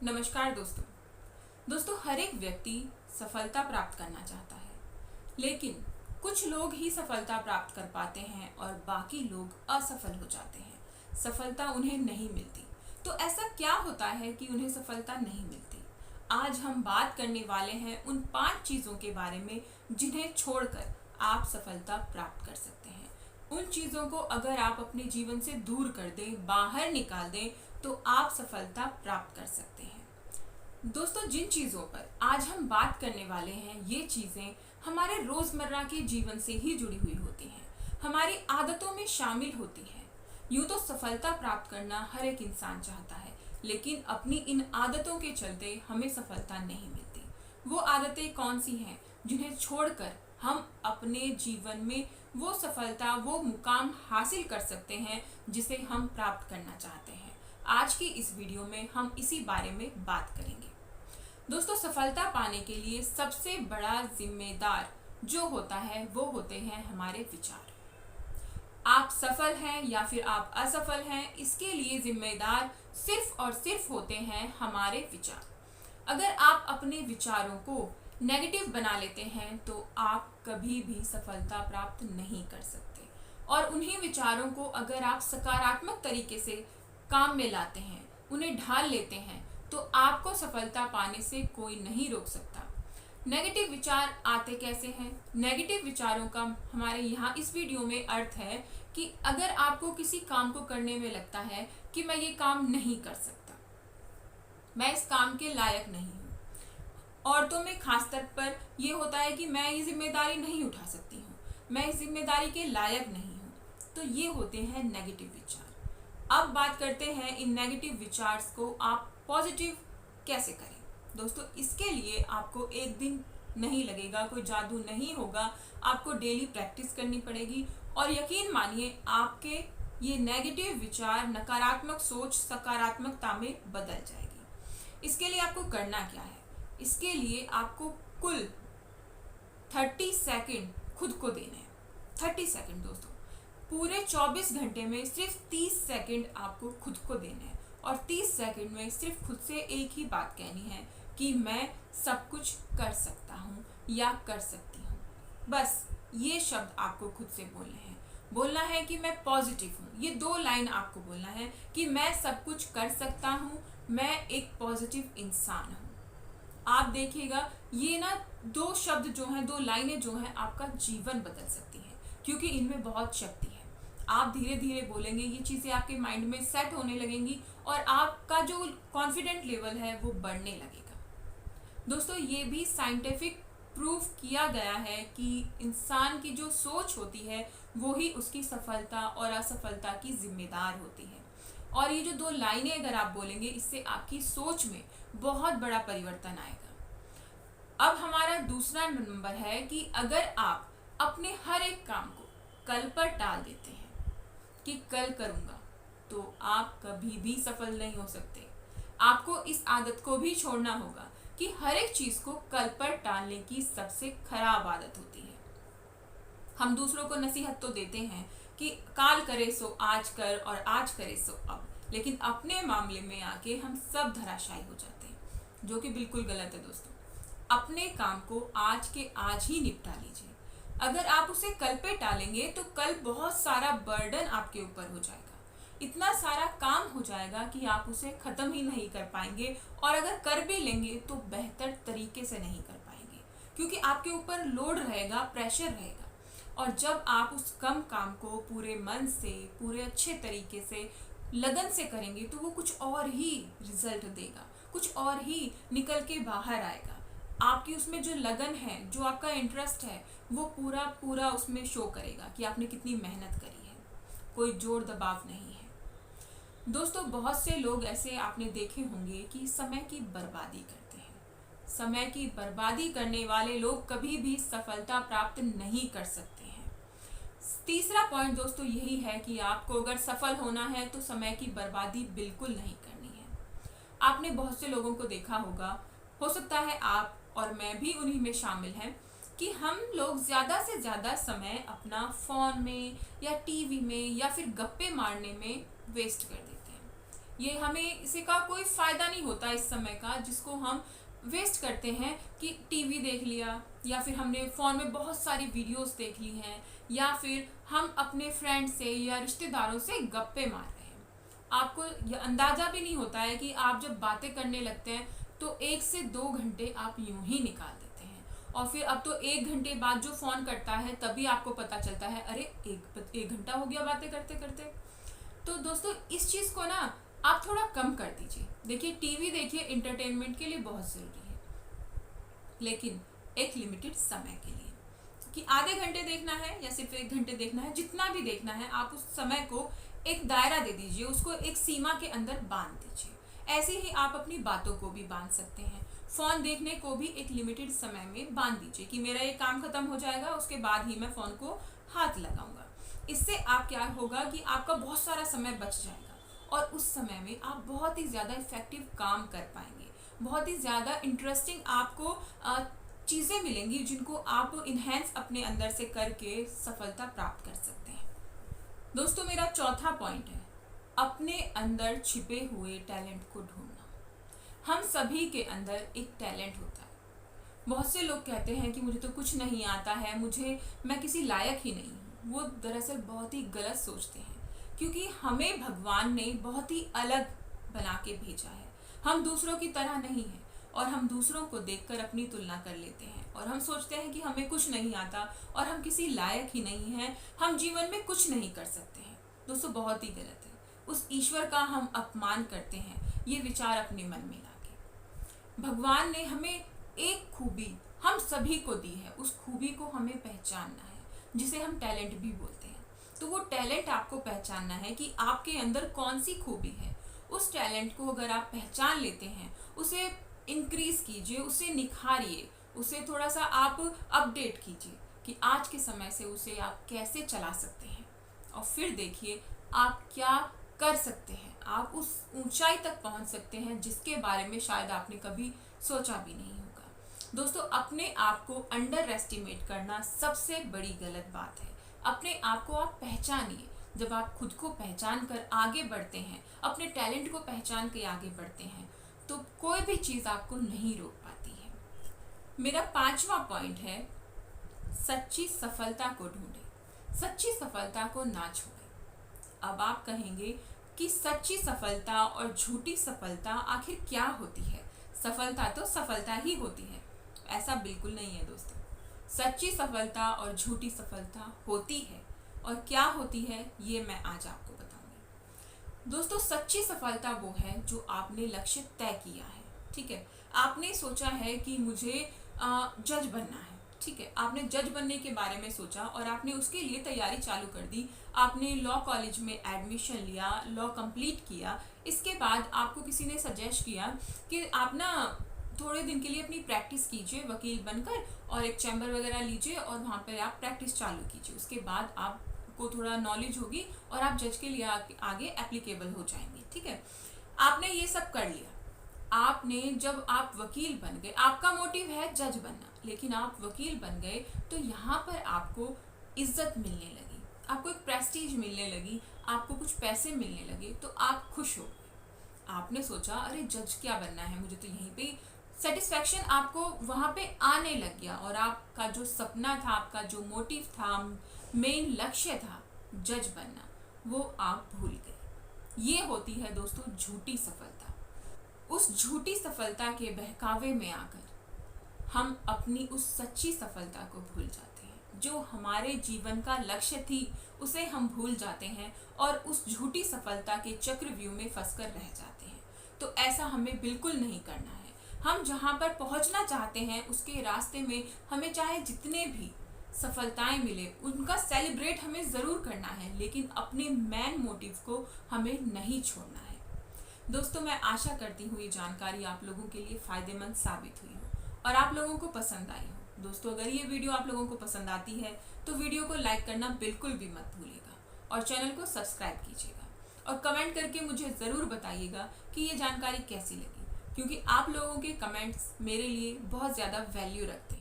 नमस्कार दोस्तों हर एक व्यक्ति सफलता प्राप्त करना चाहता है, लेकिन कुछ लोग ही सफलता प्राप्त कर पाते हैं और बाकी लोग असफल हो जाते हैं। सफलता उन्हें नहीं मिलती। तो ऐसा क्या होता है कि उन्हें सफलता नहीं मिलती? आज हम बात करने वाले हैं उन 5 चीज़ों के बारे में जिन्हें छोड़कर आप सफलता प्राप्त कर सकते हैं। उन चीज़ों को अगर आप अपने जीवन से दूर कर दें, बाहर निकाल दें, तो आप सफलता प्राप्त कर सकते हैं। दोस्तों, जिन चीज़ों पर आज हम बात करने वाले हैं, ये चीज़ें हमारे रोज़मर्रा के जीवन से ही जुड़ी हुई होती हैं, हमारी आदतों में शामिल होती हैं। यूँ तो सफलता प्राप्त करना हर एक इंसान चाहता है, लेकिन अपनी इन आदतों के चलते हमें सफलता नहीं मिलती। वो आदतें कौन सी हैं जिन्हें छोड़कर हम अपने जीवन में वो सफलता, वो मुकाम हासिल कर सकते हैं जिसे हम प्राप्त करना चाहते हैं। आज की इस वीडियो में हम इसी बारे में बात करेंगे। दोस्तों, सफलता पाने के लिए सबसे बड़ा जिम्मेदार जो होता है वो होते हैं हमारे विचार। आप सफल हैं या फिर आप असफल हैं, इसके लिए जिम्मेदार सिर्फ और सिर्फ होते हैं हमारे विचार। अगर आप अपने विचारों को नेगेटिव बना लेते हैं तो आप कभी भी सफलता प्राप्त नहीं कर सकते, और उन्हीं विचारों को अगर आप सकारात्मक तरीके से काम में लाते हैं, उन्हें ढाल लेते हैं, तो आपको सफलता पाने से कोई नहीं रोक सकता। नेगेटिव विचार आते कैसे हैं? नेगेटिव विचारों का हमारे यहाँ इस वीडियो में अर्थ है कि अगर आपको किसी काम को करने में लगता है कि मैं ये काम नहीं कर सकता, मैं इस काम के लायक नहीं हूँ। औरतों में खास तौर पर ये होता है कि मैं ये जिम्मेदारी नहीं उठा सकती हूँ, मैं इस जिम्मेदारी के लायक नहीं हूँ। तो ये होते हैं नेगेटिव विचार। अब बात करते हैं इन नेगेटिव विचार्स को आप पॉजिटिव कैसे करें। दोस्तों, इसके लिए आपको एक दिन नहीं लगेगा, कोई जादू नहीं होगा, आपको डेली प्रैक्टिस करनी पड़ेगी, और यकीन मानिए आपके ये नेगेटिव विचार, नकारात्मक सोच सकारात्मकता में बदल जाएगी। इसके लिए आपको करना क्या है? इसके लिए आपको कुल 30 सेकंड खुद को देने हैं। 30 सेकंड दोस्तों, पूरे 24 घंटे में सिर्फ 30 सेकंड आपको खुद को देने हैं, और 30 सेकंड में सिर्फ खुद से एक ही बात कहनी है कि मैं सब कुछ कर सकता हूँ या कर सकती हूँ। बस ये शब्द आपको खुद से बोलने हैं। बोलना है कि मैं पॉजिटिव हूँ। ये 2 लाइन आपको बोलना है कि मैं सब कुछ कर सकता हूँ, मैं एक पॉजिटिव इंसान हूँ। आप देखिएगा, ये ना 2 शब्द जो हैं, 2 लाइनें जो हैं, आपका जीवन बदल सकती हैं, क्योंकि इनमें बहुत शक्ति है। आप धीरे धीरे बोलेंगे, ये चीज़ें आपके माइंड में सेट होने लगेंगी और आपका जो कॉन्फिडेंट लेवल है वो बढ़ने लगेगा। दोस्तों, ये भी साइंटिफिक प्रूफ किया गया है कि इंसान की जो सोच होती है वो ही उसकी सफलता और असफलता की जिम्मेदार होती है। और ये जो 2 लाइनें अगर आप बोलेंगे, इससे आपकी सोच में बहुत बड़ा परिवर्तन आएगा। अब हमारा दूसरा नंबर है कि अगर आप अपने हर एक काम को कल पर टाल देते हैं कि कल करूँगा, तो आप कभी भी सफल नहीं हो सकते। आपको इस आदत को भी छोड़ना होगा कि हर एक चीज़ को कल पर टालने की सबसे खराब आदत होती है। हम दूसरों को नसीहत तो देते हैं कि काल करे सो आज कर और आज करे सो अब, लेकिन अपने मामले में आके हम सब धराशायी हो जाते हैं, जो कि बिल्कुल गलत है। दोस्तों, अपने काम को आज के आज ही निपटा लीजिए। अगर आप उसे कल पे टालेंगे तो कल बहुत सारा बर्डन आपके ऊपर हो जाएगा, इतना सारा काम हो जाएगा कि आप उसे ख़त्म ही नहीं कर पाएंगे, और अगर कर भी लेंगे तो बेहतर तरीके से नहीं कर पाएंगे, क्योंकि आपके ऊपर लोड रहेगा, प्रेशर रहेगा। और जब आप उस कम काम को पूरे मन से, पूरे अच्छे तरीके से, लगन से करेंगे, तो वो कुछ और ही रिजल्ट देगा, कुछ और ही निकल के बाहर आएगा। आपकी उसमें जो लगन है, जो आपका इंटरेस्ट है, वो पूरा पूरा उसमें शो करेगा कि आपने कितनी मेहनत करी है। कोई जोर दबाव नहीं है। दोस्तों, बहुत से लोग ऐसे आपने देखे होंगे कि समय की बर्बादी करते हैं। समय की बर्बादी करने वाले लोग कभी भी सफलता प्राप्त नहीं कर सकते हैं। तीसरा पॉइंट दोस्तों यही है कि आपको अगर सफल होना है तो समय की बर्बादी बिल्कुल नहीं करनी है। आपने बहुत से लोगों को देखा होगा, हो सकता है आप और मैं भी उन्हीं में शामिल हैं, कि हम लोग ज़्यादा से ज़्यादा समय अपना फ़ोन में या टीवी में या फिर गप्पे मारने में वेस्ट कर देते हैं। ये हमें इसे का कोई फायदा नहीं होता इस समय का, जिसको हम वेस्ट करते हैं कि टीवी देख लिया, या फिर हमने फ़ोन में बहुत सारी वीडियोस देख ली हैं, या फिर हम अपने फ्रेंड से या रिश्तेदारों से गप्पे मार रहे हैं। आपको यह अंदाज़ा भी नहीं होता है कि आप जब बातें करने लगते हैं तो 1 से 2 घंटे आप यूं ही निकाल देते हैं, और फिर अब तो 1 घंटे बाद जो फ़ोन करता है तभी आपको पता चलता है अरे एक घंटा हो गया बातें करते करते। तो दोस्तों इस चीज़ को ना आप थोड़ा कम कर दीजिए। देखिए टीवी देखिए एंटरटेनमेंट के लिए बहुत ज़रूरी है, लेकिन एक लिमिटेड समय के लिए, कि आधे घंटे देखना है या सिर्फ 1 घंटे देखना है, जितना भी देखना है आप उस समय को एक दायरा दे दीजिए, उसको एक सीमा के अंदर बांध दीजिए। ऐसे ही आप अपनी बातों को भी बांध सकते हैं। फ़ोन देखने को भी एक लिमिटेड समय में बांध दीजिए कि मेरा ये काम खत्म हो जाएगा, उसके बाद ही मैं फ़ोन को हाथ लगाऊंगा। इससे आप क्या होगा कि आपका बहुत सारा समय बच जाएगा, और उस समय में आप बहुत ही ज़्यादा इफ़ेक्टिव काम कर पाएंगे, बहुत ही ज़्यादा इंटरेस्टिंग आपको चीज़ें मिलेंगी जिनको आप इन्हेंस अपने अंदर से करके सफलता प्राप्त कर सकते हैं। दोस्तों मेरा चौथा पॉइंट है अपने अंदर छिपे हुए टैलेंट को ढूंढना। हम सभी के अंदर एक टैलेंट होता है। बहुत से लोग कहते हैं कि मुझे तो कुछ नहीं आता है, मैं किसी लायक ही नहीं हूँ। वो दरअसल बहुत ही गलत सोचते हैं, क्योंकि हमें भगवान ने बहुत ही अलग बना के भेजा है। हम दूसरों की तरह नहीं हैं, और हम दूसरों को देखकर अपनी तुलना कर लेते हैं, और हम सोचते हैं कि हमें कुछ नहीं आता और हम किसी लायक ही नहीं हैं, हम जीवन में कुछ नहीं कर सकते हैं। दोस्तों बहुत ही गलत है। उस ईश्वर का हम अपमान करते हैं ये विचार अपने मन में लाके। भगवान ने हमें एक खूबी हम सभी को दी है, उस खूबी को हमें पहचानना है, जिसे हम टैलेंट भी बोलते हैं। तो वो टैलेंट आपको पहचानना है कि आपके अंदर कौन सी खूबी है। उस टैलेंट को अगर आप पहचान लेते हैं, उसे इंक्रीज कीजिए, उसे निखारिए, उसे थोड़ा सा आप अपडेट कीजिए कि आज के समय से उसे आप कैसे चला सकते हैं, और फिर देखिए आप क्या कर सकते हैं। आप उस ऊंचाई तक पहुंच सकते हैं जिसके बारे में शायद आपने कभी सोचा भी नहीं होगा। दोस्तों अपने आप को अंडर एस्टिमेट करना सबसे बड़ी गलत बात है। अपने आप को आप पहचानिए। जब आप खुद को पहचान कर आगे बढ़ते हैं, अपने टैलेंट को पहचान के आगे बढ़ते हैं, तो कोई भी चीज़ आपको नहीं रोक पाती है। मेरा 5वां पॉइंट है सच्ची सफलता को ढूंढे, सच्ची सफलता को ना छोड़े। अब आप कहेंगे कि सच्ची सफलता और झूठी सफलता आखिर क्या होती है? सफलता तो सफलता ही होती है। ऐसा बिल्कुल नहीं है दोस्तों। सच्ची सफलता और झूठी सफलता होती है, और क्या होती है ये मैं आज आपको बताऊंगी। दोस्तों सच्ची सफलता वो है जो आपने लक्ष्य तय किया है। ठीक है, आपने सोचा है कि मुझे जज बनना है। ठीक है, आपने जज बनने के बारे में सोचा और आपने उसके लिए तैयारी चालू कर दी। आपने लॉ कॉलेज में एडमिशन लिया, लॉ कंप्लीट किया। इसके बाद आपको किसी ने सजेस्ट किया कि आप ना थोड़े दिन के लिए अपनी प्रैक्टिस कीजिए वकील बनकर, और एक चैम्बर वगैरह लीजिए और वहाँ पर आप प्रैक्टिस चालू कीजिए। उसके बाद आपको थोड़ा नॉलेज होगी और आप जज के लिए आगे एप्लीकेबल हो जाएंगे। ठीक है, आपने ये सब कर लिया। आपने जब आप वकील बन गए, आपका मोटिव है जज बनना, लेकिन आप वकील बन गए तो यहाँ पर आपको इज्जत मिलने लगी, आपको एक प्रेस्टीज मिलने लगी, आपको कुछ पैसे मिलने लगे, तो आप खुश हो गए। आपने सोचा अरे जज क्या बनना है, मुझे तो यहीं पे सेटिस्फैक्शन आपको वहाँ पे आने लग गया, और आपका जो सपना था, आपका जो मोटिव था, मेन लक्ष्य था जज बनना, वो आप भूल गए। ये होती है दोस्तों झूठी सफलता। उस झूठी सफलता के बहकावे में आकर हम अपनी उस सच्ची सफलता को भूल जाते हैं। जो हमारे जीवन का लक्ष्य थी उसे हम भूल जाते हैं और उस झूठी सफलता के चक्रव्यूह में फंसकर रह जाते हैं। तो ऐसा हमें बिल्कुल नहीं करना है। हम जहाँ पर पहुँचना चाहते हैं उसके रास्ते में हमें चाहे जितने भी सफलताएं मिले उनका सेलिब्रेट हमें ज़रूर करना है, लेकिन अपने मेन मोटिव को हमें नहीं छोड़ना है। दोस्तों मैं आशा करती हूँ ये जानकारी आप लोगों के लिए फ़ायदेमंद साबित हुई हो और आप लोगों को पसंद आई हो। दोस्तों अगर ये वीडियो आप लोगों को पसंद आती है तो वीडियो को लाइक करना बिल्कुल भी मत भूलिएगा और चैनल को सब्सक्राइब कीजिएगा, और कमेंट करके मुझे ज़रूर बताइएगा कि ये जानकारी कैसी लगी, क्योंकि आप लोगों के कमेंट्स मेरे लिए बहुत ज़्यादा वैल्यू रखते हैं।